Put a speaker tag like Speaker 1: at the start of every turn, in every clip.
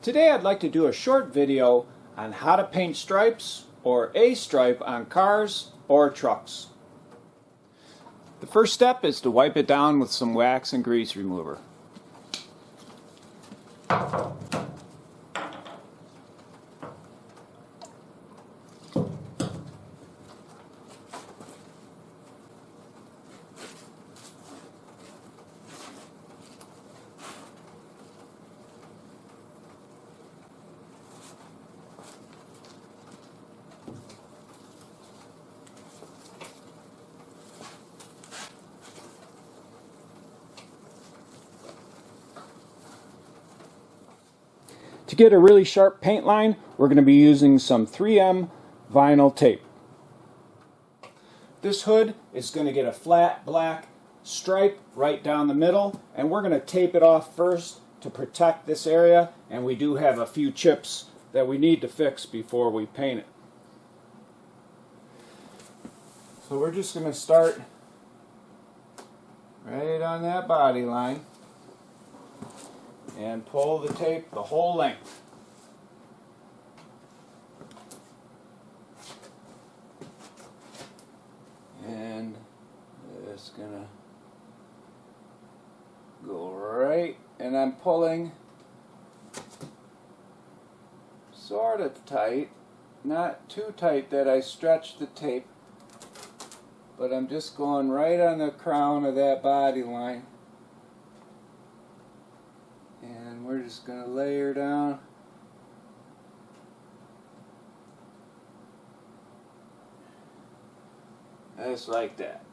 Speaker 1: Today I'd like to do a short video on how to paint stripes or a stripe on cars or trucks. The first step is to wipe it down with some wax and grease remover. To get a really sharp paint line, we're going to be using some 3M vinyl tape. This hood is going to get a flat black stripe right down the middle, and we're going to tape it off first to protect this area, and we do have a few chips that we need to fix before we paint it. So we're just going to start right on that body line and pull the tape the whole length. And it's gonna go right, and I'm pulling sort of tight, not too tight that I stretch the tape, but I'm just going right on the crown of that body line. And we're just going to layer down. Just like that.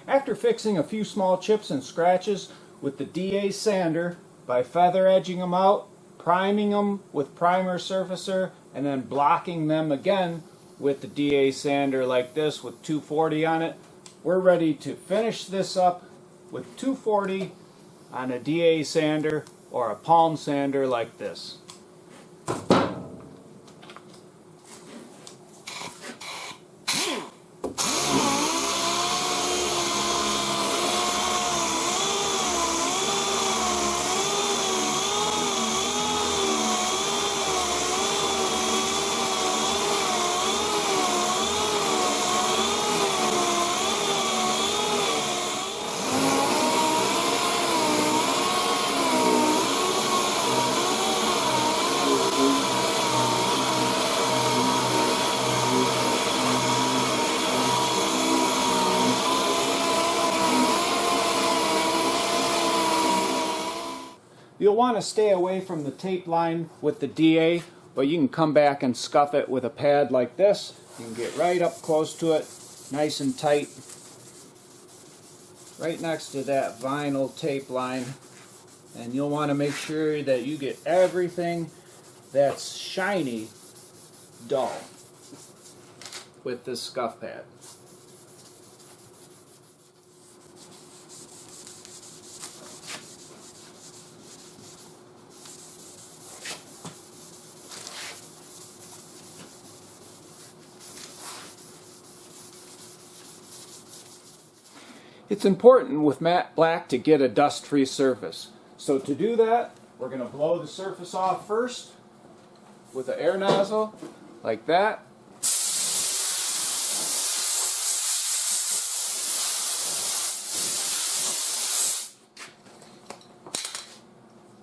Speaker 1: After fixing a few small chips and scratches with the DA sander by feather edging them out, priming them with primer surfacer, and then blocking them again with the DA sander like this with 240 on it, we're ready to finish this up with 240 on a DA sander or a palm sander like this. You'll want to stay away from the tape line with the DA, but you can come back and scuff it with a pad like this. You can get right up close to it, nice and tight, right next to that vinyl tape line. And you'll want to make sure that you get everything that's shiny dull with this scuff pad. It's important with matte black to get a dust-free surface. So to do that, we're going to blow the surface off first with an air nozzle, like that.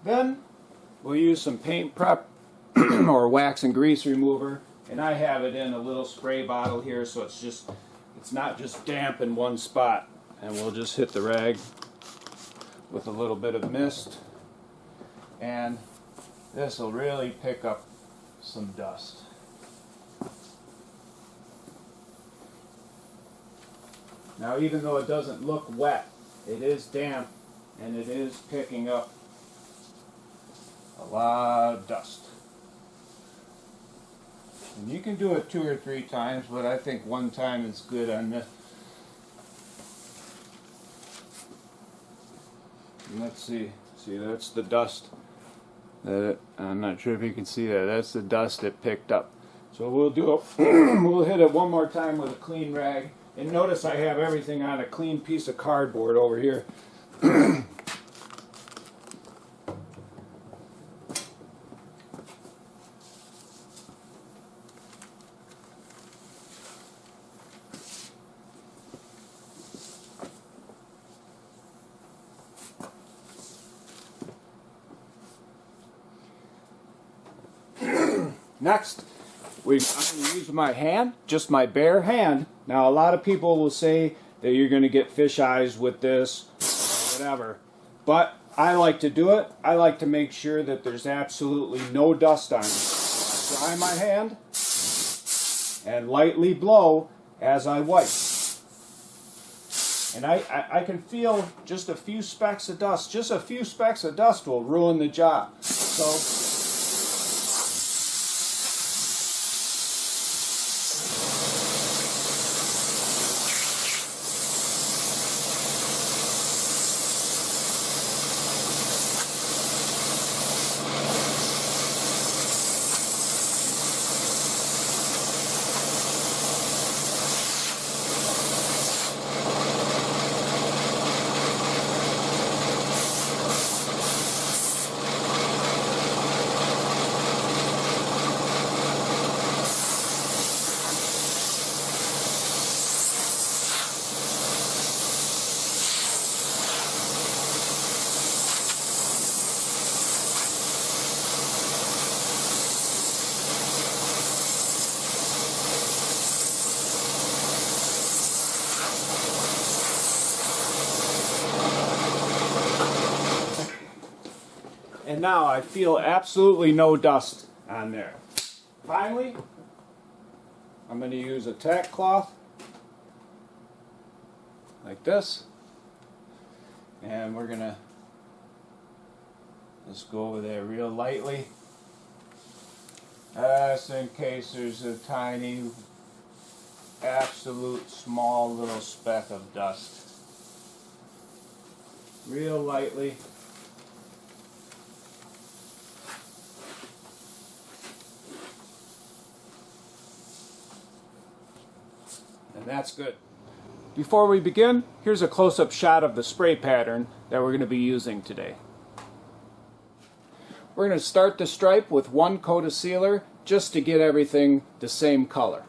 Speaker 1: Then we'll use some paint prep or wax and grease remover, and I have it in a little spray bottle here, so it's not just damp in one spot. And we'll just hit the rag with a little bit of mist, and this will really pick up some dust. Now, even though it doesn't look wet, it is damp and it is picking up a lot of dust. And you can do it 2 or 3 times, but I think 1 time is good on this. And let's see, that's the dust. I'm not sure if you can see that. That's the dust it picked up. So we'll do it. We'll hit it 1 more time with a clean rag. And notice I have everything on a clean piece of cardboard over here. Next, I'm going to use my hand, just my bare hand. Now, a lot of people will say that you're going to get fish eyes with this, or whatever. But I like to do it. I like to make sure that there's absolutely no dust on it. Dry my hand and lightly blow as I wipe. And I can feel just a few specks of dust. Just a few specks of dust will ruin the job. So and now I feel absolutely no dust on there. Finally, I'm going to use a tack cloth like this, and we're going to just go over there real lightly, just in case there's a tiny, absolute small little speck of dust. Real lightly. And that's good. Before we begin, here's a close-up shot of the spray pattern that we're going to be using today. We're going to start the stripe with 1 coat of sealer just to get everything the same color.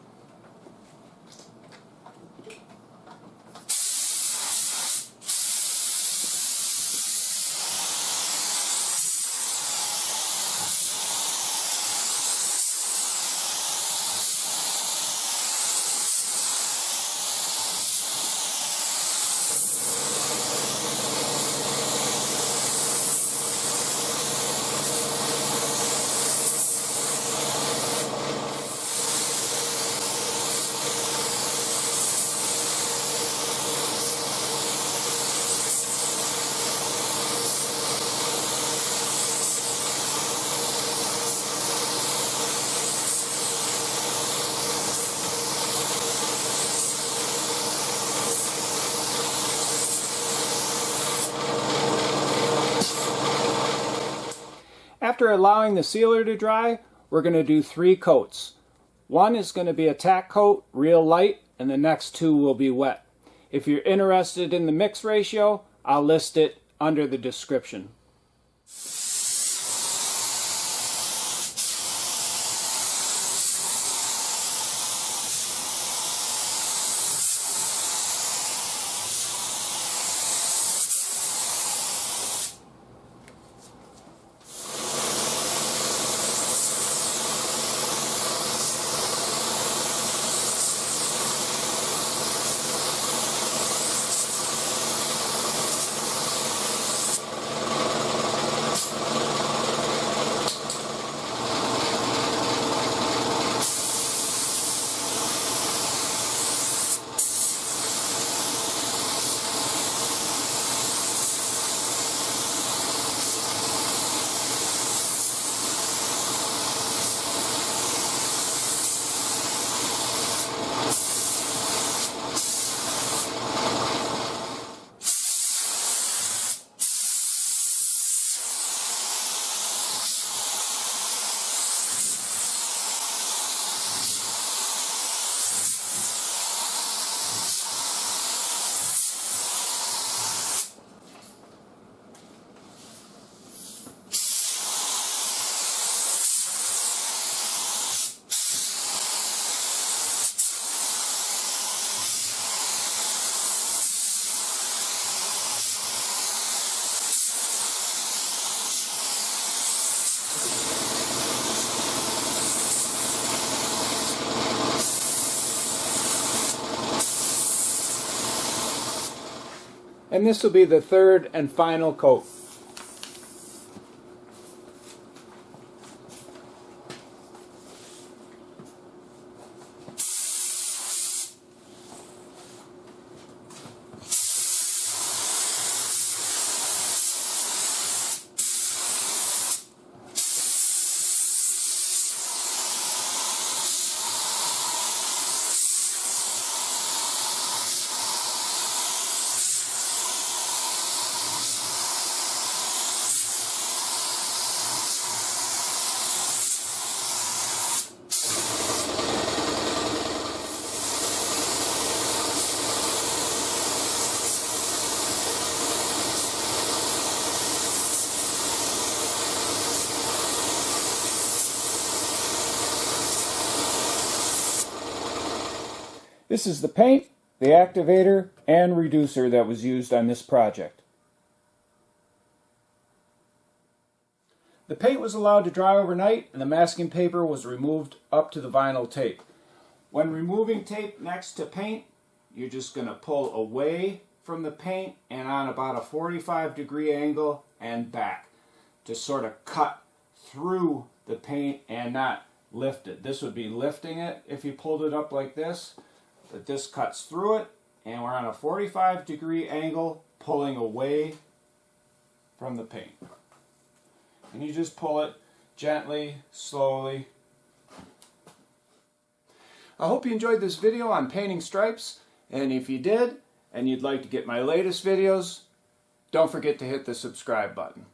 Speaker 1: After allowing the sealer to dry, we're going to do 3 coats. One is going to be a tack coat, real light, and the next 2 will be wet. If you're interested in the mix ratio, I'll list it under the description. And this will be the third and final coat. This is the paint, the activator, and reducer that was used on this project. The paint was allowed to dry overnight, and the masking paper was removed up to the vinyl tape. When removing tape next to paint, you're just going to pull away from the paint and on about a 45-degree angle and back to sort of cut through the paint and not lift it. This would be lifting it if you pulled it up like this, but this cuts through it, and we're on a 45-degree angle pulling away from the paint. And you just pull it gently, slowly. I hope you enjoyed this video on painting stripes, and if you did, and you'd like to get my latest videos, don't forget to hit the subscribe button.